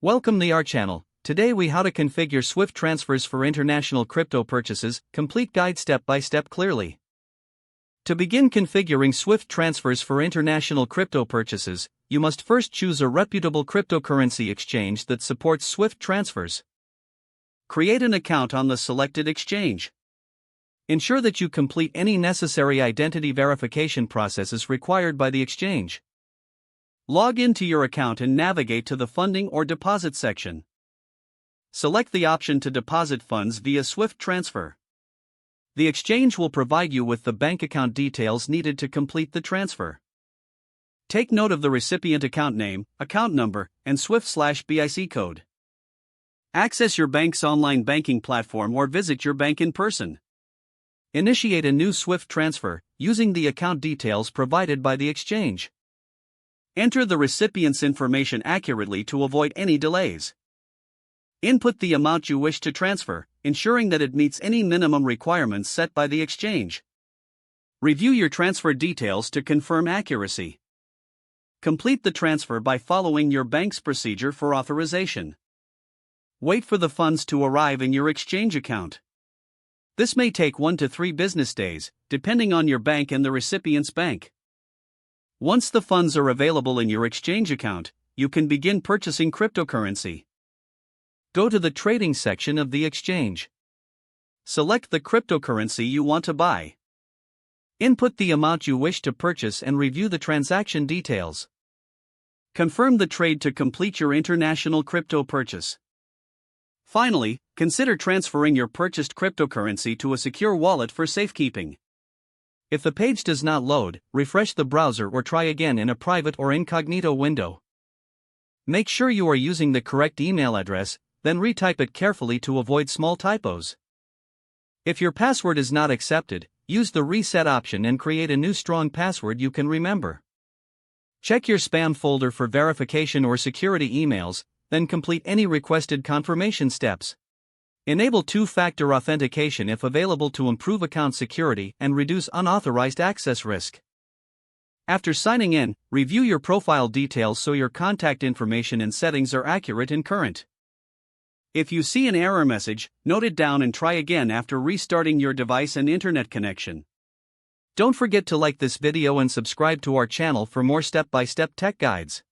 Welcome to our channel. Today we how to configure Swift transfers for international crypto purchases, complete guide step by step clearly. To begin configuring Swift transfers for international crypto purchases, you must first choose a reputable cryptocurrency exchange that supports Swift transfers. Create an account on the selected exchange. Ensure that you complete any necessary identity verification processes required by the exchange. Log into your account and navigate to the Funding or Deposit section. Select the option to deposit funds via Swift transfer. The exchange will provide you with the bank account details needed to complete the transfer. Take note of the recipient account name, account number, and SWIFT/BIC code. Access your bank's online banking platform or visit your bank in person. Initiate a new Swift transfer using the account details provided by the exchange. Enter the recipient's information accurately to avoid any delays. Input the amount you wish to transfer, ensuring that it meets any minimum requirements set by the exchange. Review your transfer details to confirm accuracy. Complete the transfer by following your bank's procedure for authorization. Wait for the funds to arrive in your exchange account. This may take 1 to 3 business days, depending on your bank and the recipient's bank. Once the funds are available in your exchange account, you can begin purchasing cryptocurrency. Go to the trading section of the exchange. Select the cryptocurrency you want to buy. Input the amount you wish to purchase and review the transaction details. Confirm the trade to complete your international crypto purchase. Finally, consider transferring your purchased cryptocurrency to a secure wallet for safekeeping. If the page does not load, refresh the browser or try again in a private or incognito window. Make sure you are using the correct email address, then retype it carefully to avoid small typos. If your password is not accepted, use the reset option and create a new strong password you can remember. Check your spam folder for verification or security emails, then complete any requested confirmation steps. Enable two-factor authentication if available to improve account security and reduce unauthorized access risk. After signing in, review your profile details so your contact information and settings are accurate and current. If you see an error message, note it down and try again after restarting your device and internet connection. Don't forget to like this video and subscribe to our channel for more step-by-step tech guides.